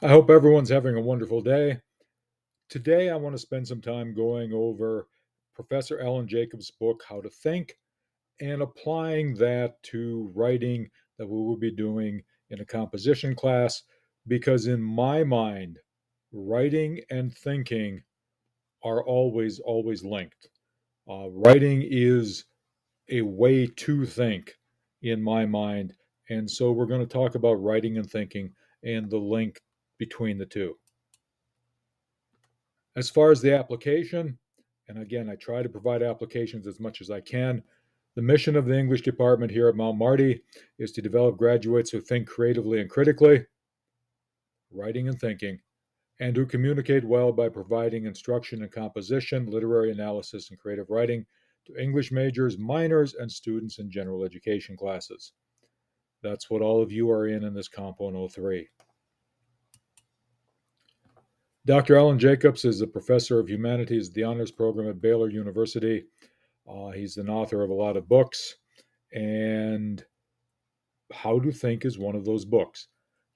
I hope everyone's having a wonderful day. Today, I want to spend some time going over Professor Alan Jacobs' book, How to Think, and applying that to writing that we will be doing in a composition class. Because in my mind, writing and thinking are always linked. Writing is a way to think in my mind. And so we're going to talk about writing and thinking and the link between the two. As far as the application, and again, I try to provide applications as much as I can. The mission of the English department here at Mount Marty is to develop graduates who think creatively and critically, writing and thinking, and who communicate well by providing instruction in composition, literary analysis, and creative writing to English majors, minors, and students in general education classes. That's what all of you are in this Comp 103. Dr. Alan Jacobs is a professor of humanities at the honors program at Baylor University. He's an author of a lot of books, and How to Think is one of those books.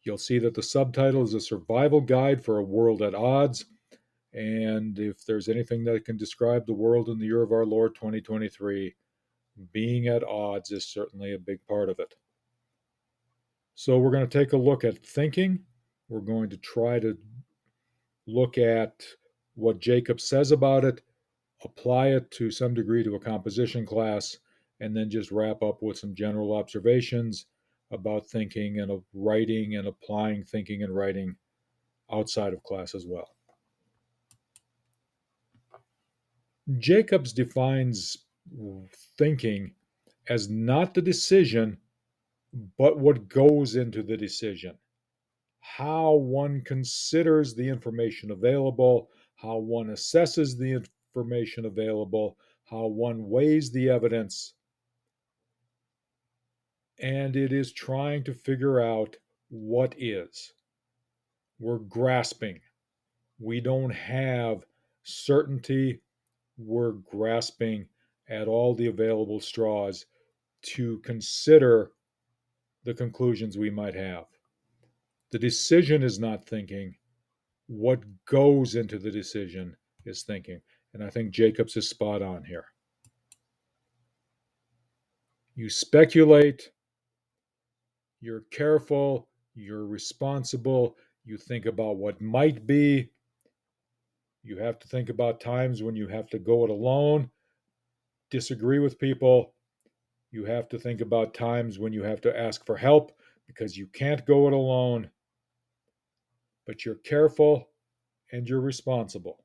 You'll see that the subtitle is A Survival Guide for a World at Odds. And if there's anything that can describe the world in the year of our Lord 2023, being at odds is certainly a big part of it. So, we're going to take a look at thinking. We're going to try to look at what Jacob says about it, apply it to some degree to a composition class, and then just wrap up with some general observations about thinking and writing and applying thinking and writing outside of class as well. Jacobs defines thinking as not the decision, but what goes into the decision. How one considers the information available, how one assesses the information available, how one weighs the evidence, and it is trying to figure out what is. We're grasping. We don't have certainty. We're grasping at all the available straws to consider the conclusions we might have. The decision is not thinking. What goes into the decision is thinking. And I think Jacobs is spot on here. You speculate, you're careful, you're responsible, you think about what might be. You have to think about times when you have to go it alone, disagree with people. You have to think about times when you have to ask for help because you can't go it alone. But you're careful and you're responsible.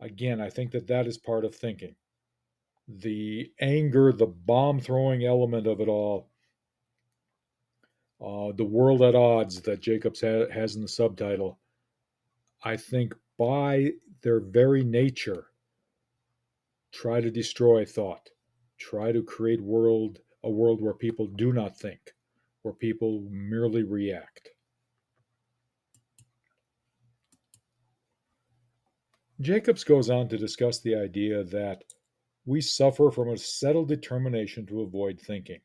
Again, I think that is part of thinking. The anger, the bomb throwing element of it all, the world at odds that Jacobs has in the subtitle, I think by their very nature try to destroy thought, try to create a world where people do not think, where people merely react. Jacobs goes on to discuss the idea that we suffer from a settled determination to avoid thinking.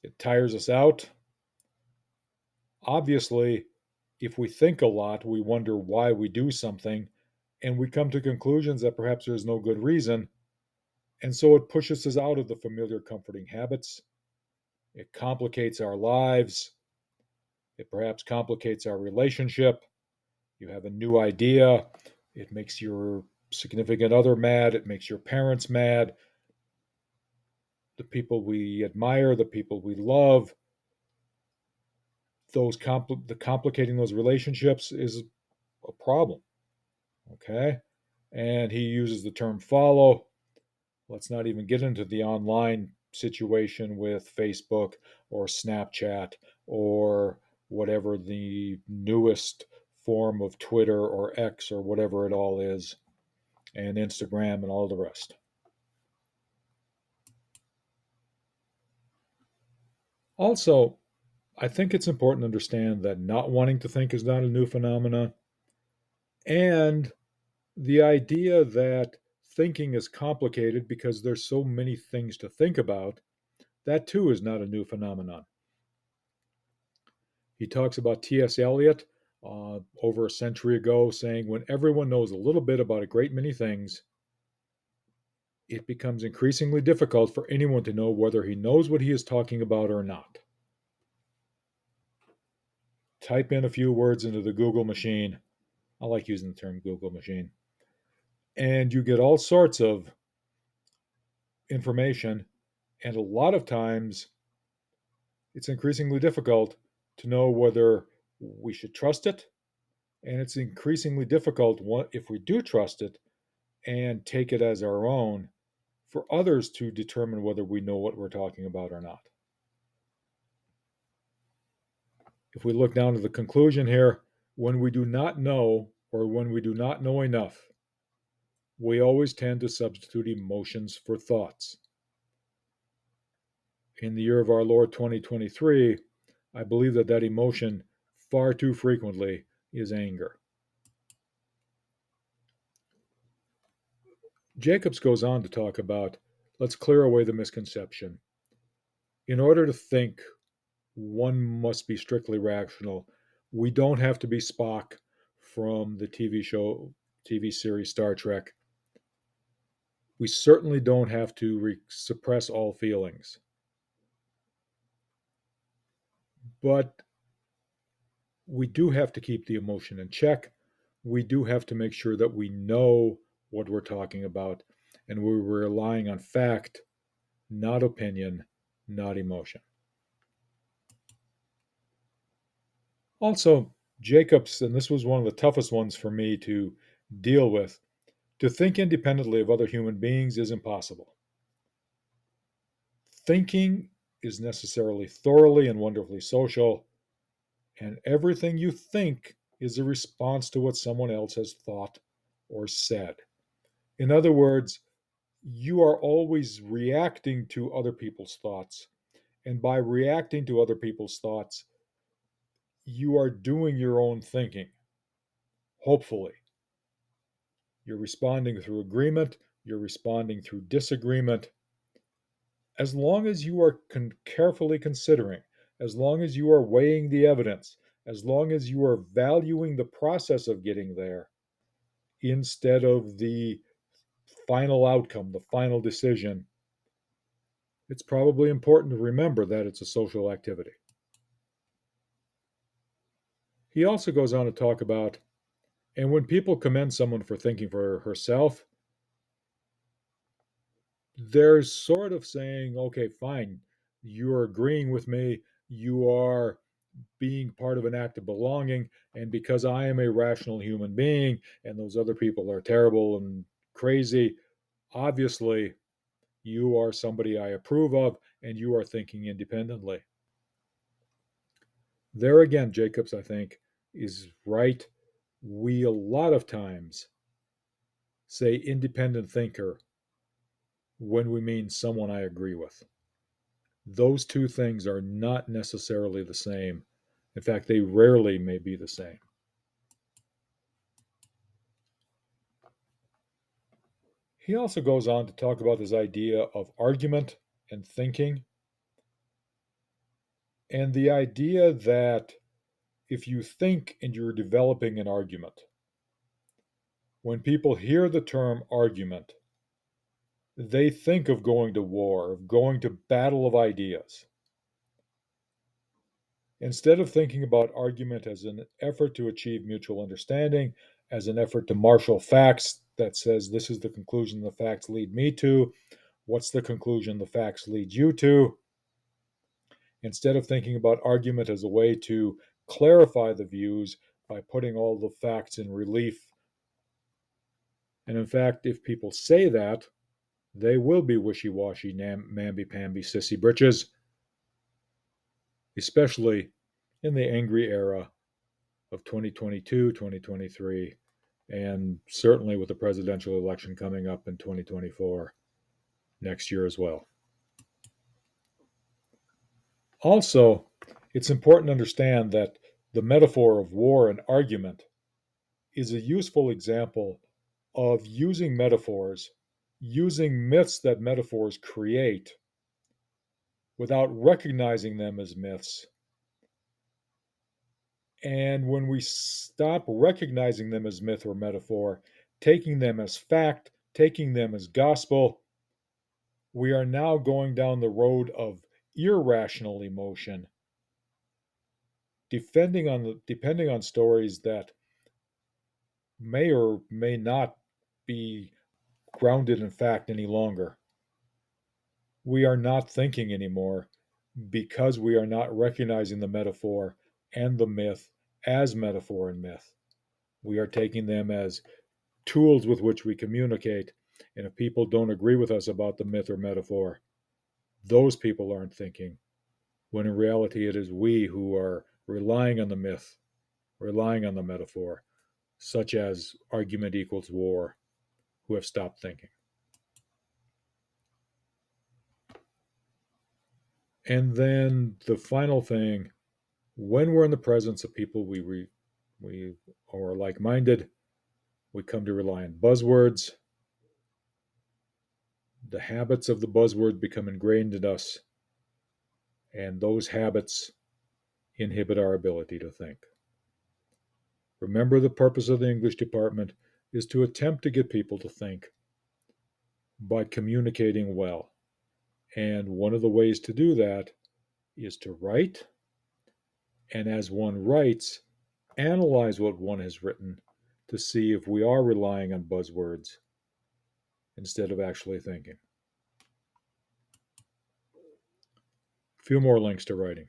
It tires us out. Obviously, if we think a lot, we wonder why we do something, and we come to conclusions that perhaps there's no good reason. And so it pushes us out of the familiar, comforting habits. It complicates our lives. It perhaps complicates our relationship. You have a new idea. It makes your significant other mad. It makes your parents mad. The people we admire, the people we love. The complicating those relationships is a problem. Okay, and he uses the term follow. Let's not even get into the online situation with Facebook or Snapchat or whatever the newest form of Twitter or X or whatever it all is, and Instagram and all the rest. Also, I think it's important to understand that not wanting to think is not a new phenomenon. And the idea that thinking is complicated because there's so many things to think about, that too is not a new phenomenon. He talks about T.S. Eliot over a century ago, saying, when everyone knows a little bit about a great many things, it becomes increasingly difficult for anyone to know whether he knows what he is talking about or not. Type in a few words into the Google machine. I like using the term Google machine. And you get all sorts of information. And a lot of times it's increasingly difficult to know whether we should trust it. And it's increasingly difficult, if we do trust it and take it as our own, for others to determine whether we know what we're talking about or not. If we look down to the conclusion here, when we do not know or when we do not know enough, we always tend to substitute emotions for thoughts. In the year of our Lord 2023, I believe that emotion far too frequently is anger. Jacobs goes on to talk about, let's clear away the misconception. In order to think, one must be strictly rational. We don't have to be Spock from the TV series Star Trek. We certainly don't have to suppress all feelings. But we do have to keep the emotion in check. We do have to make sure that we know what we're talking about, and we're relying on fact, not opinion, not emotion. Also, Jacobs, and this was one of the toughest ones for me to deal with, to think independently of other human beings is impossible. Thinking is necessarily thoroughly and wonderfully social, and everything you think is a response to what someone else has thought or said. In other words, you are always reacting to other people's thoughts. And by reacting to other people's thoughts, you are doing your own thinking, hopefully. You're responding through agreement, you're responding through disagreement. As long as you are carefully considering, as long as you are weighing the evidence, as long as you are valuing the process of getting there instead of the final outcome, the final decision, it's probably important to remember that it's a social activity. He also goes on to talk about, and when people commend someone for thinking for herself, they're sort of saying, okay, fine, you're agreeing with me, you are being part of an act of belonging, and because I am a rational human being and those other people are terrible and crazy, obviously you are somebody I approve of and you are thinking independently. There again, Jacobs, I think, is right. We a lot of times say independent thinker when we mean someone I agree with. Those two things are not necessarily the same. In fact, they rarely may be the same. He also goes on to talk about this idea of argument and thinking, and the idea that if you think and you're developing an argument, when people hear the term argument, they think of going to war, of going to battle of ideas. Instead of thinking about argument as an effort to achieve mutual understanding, as an effort to marshal facts that says this is the conclusion the facts lead me to, what's the conclusion the facts lead you to? Instead of thinking about argument as a way to clarify the views by putting all the facts in relief. And in fact, if people say that, they will be wishy-washy, mamby-pamby, sissy britches, especially in the angry era of 2022, 2023, and certainly with the presidential election coming up in 2024 next year as well. Also, it's important to understand that the metaphor of war and argument is a useful example of using metaphors, using myths that metaphors create without recognizing them as myths, And when we stop recognizing them as myth or metaphor, taking them as fact, taking them as gospel, we are now going down the road of irrational emotion, depending on stories that may or may not be grounded in fact any longer. We are not thinking anymore because we are not recognizing the metaphor and the myth as metaphor and myth. We are taking them as tools with which we communicate. And if people don't agree with us about the myth or metaphor, those people aren't thinking, when in reality it is we who are relying on the myth, relying on the metaphor, such as argument equals war, who have stopped thinking. And then the final thing, when we're in the presence of people we are like-minded, we come to rely on buzzwords. The habits of the buzzword become ingrained in us, and those habits inhibit our ability to think. Remember, the purpose of the English department is to attempt to get people to think by communicating well. And one of the ways to do that is to write, and as one writes, analyze what one has written to see if we are relying on buzzwords instead of actually thinking. A few more links to writing.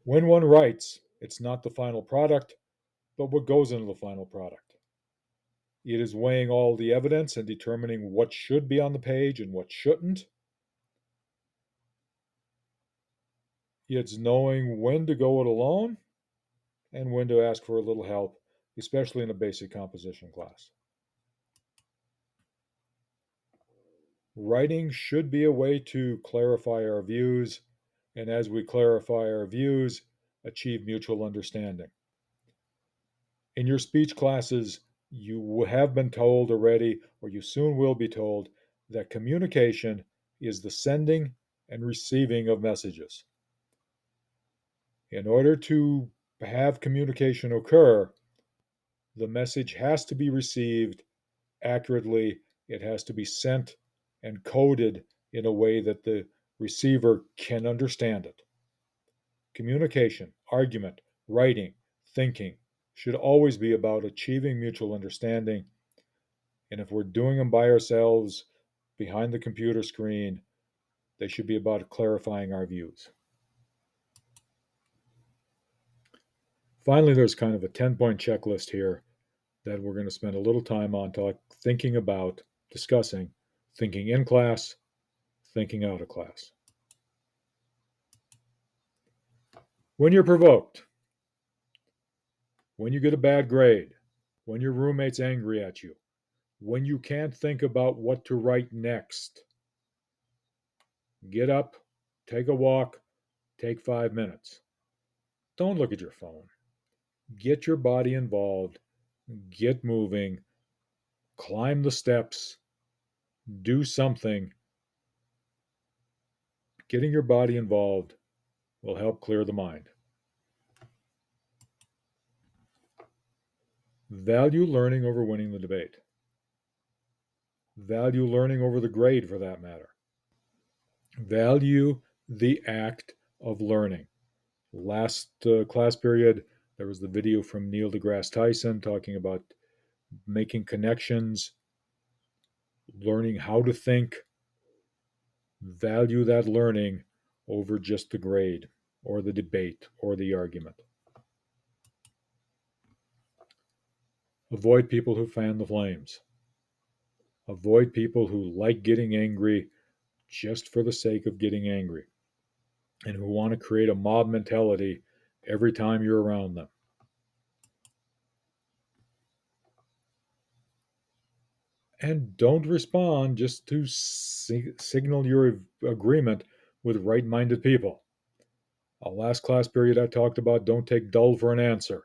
When one writes, it's not the final product, but what goes into the final product. It is weighing all the evidence and determining what should be on the page and what shouldn't. It's knowing when to go it alone and when to ask for a little help, especially in a basic composition class. Writing should be a way to clarify our views, and as we clarify our views, achieve mutual understanding. In your speech classes, you have been told already, or you soon will be told, that communication is the sending and receiving of messages. In order to have communication occur, the message has to be received accurately, it has to be sent and coded in a way that the receiver can understand it. Communication, argument, writing, thinking should always be about achieving mutual understanding. And if we're doing them by ourselves behind the computer screen, they should be about clarifying our views. Finally, there's kind of a 10-point checklist here that we're going to spend a little time on thinking about, discussing, thinking in class, thinking out of class. When you're provoked, when you get a bad grade, when your roommate's angry at you, when you can't think about what to write next, get up, take a walk, take 5 minutes. Don't look at your phone. Get your body involved, get moving, climb the steps, do something. Getting your body involved will help clear the mind. Value learning over winning the debate. Value learning over the grade, for that matter. Value the act of learning. Last class period, there was the video from Neil deGrasse Tyson talking about making connections, learning how to think. Value that learning over just the grade or the debate or the argument. Avoid people who fan the flames. Avoid people who like getting angry just for the sake of getting angry and who want to create a mob mentality every time you're around them. And don't respond just to signal your agreement with right-minded people. Last class period, I talked about don't take dull for an answer.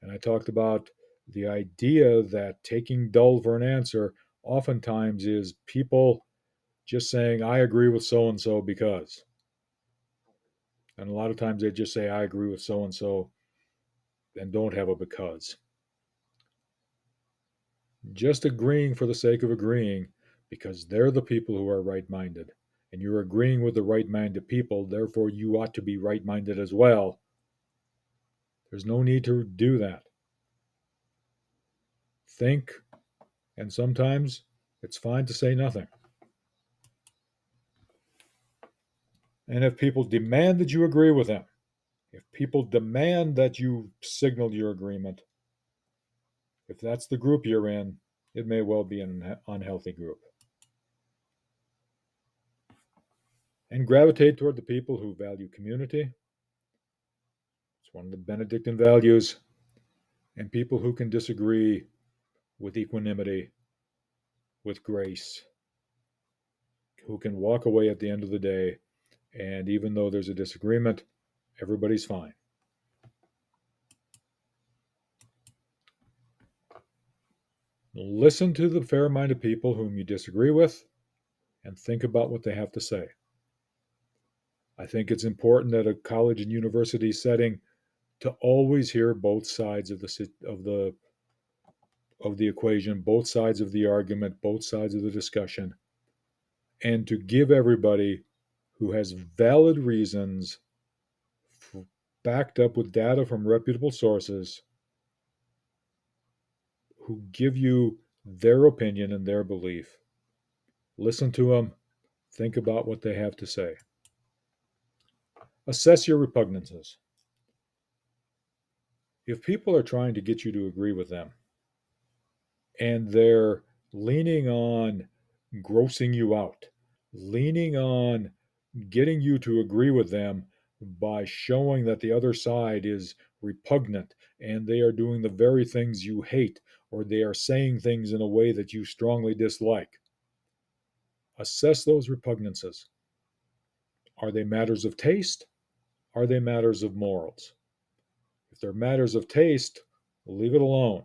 And I talked about the idea that taking dull for an answer oftentimes is people just saying, I agree with so and so because. And a lot of times they just say, I agree with so and so, and don't have a because. Just agreeing for the sake of agreeing because they're the people who are right minded. And you're agreeing with the right minded people, therefore, you ought to be right minded as well. There's no need to do that. Think, and sometimes it's fine to say nothing. And if people demand that you agree with them, if people demand that you signal your agreement, if that's the group you're in, it may well be an unhealthy group. And gravitate toward the people who value community. It's one of the Benedictine values. And people who can disagree with equanimity, with grace, who can walk away at the end of the day. And even though there's a disagreement, everybody's fine. Listen to the fair minded people whom you disagree with and think about what they have to say. I think it's important at a college and university setting to always hear both sides of the equation, both sides of the argument, both sides of the discussion, and to give everybody who has valid reasons backed up with data from reputable sources who give you their opinion and their belief. Listen to them, think about what they have to say. Assess your repugnances. If people are trying to get you to agree with them and they're leaning on grossing you out, leaning on getting you to agree with them by showing that the other side is repugnant and they are doing the very things you hate or they are saying things in a way that you strongly dislike. Assess those repugnances. Are they matters of taste? Are they matters of morals? If they're matters of taste, leave it alone.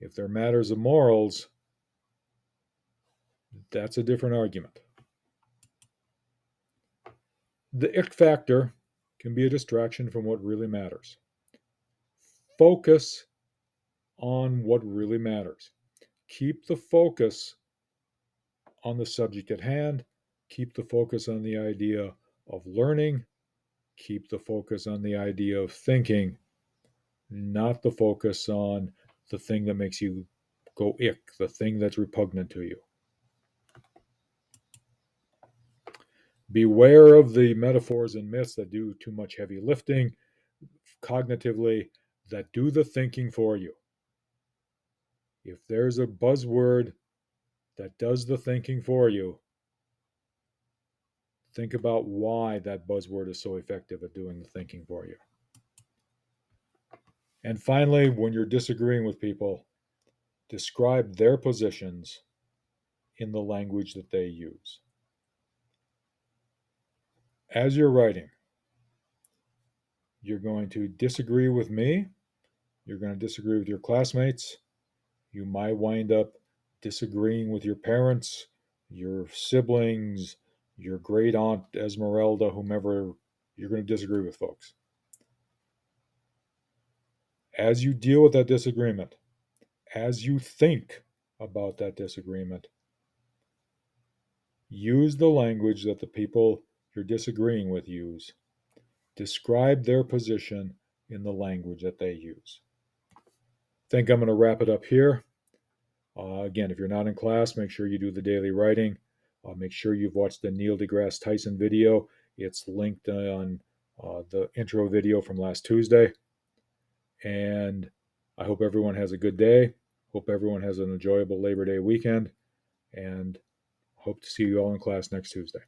If they're matters of morals, that's a different argument. The ick factor can be a distraction from what really matters. Focus on what really matters. Keep the focus on the subject at hand. Keep the focus on the idea of learning. Keep the focus on the idea of thinking, not the focus on the thing that makes you go ick, the thing that's repugnant to you. Beware of the metaphors and myths that do too much heavy lifting cognitively, that do the thinking for you. If there's a buzzword that does the thinking for you, think about why that buzzword is so effective at doing the thinking for you. And finally, when you're disagreeing with people, describe their positions in the language that they use. As you're writing, you're going to disagree with me, you're going to disagree with your classmates, you might wind up disagreeing with your parents, your siblings, your great aunt Esmeralda, whomever you're going to disagree with, folks. As you deal with that disagreement, as you think about that disagreement, use the language that the people you're disagreeing with use. Describe their position in the language that they use. I think I'm going to wrap it up here. Again, if you're not in class, make sure you do the daily writing. Make sure you've watched the Neil deGrasse Tyson video. It's linked on the intro video from last Tuesday. And I hope everyone has a good day. Hope everyone has an enjoyable Labor Day weekend. And hope to see you all in class next Tuesday.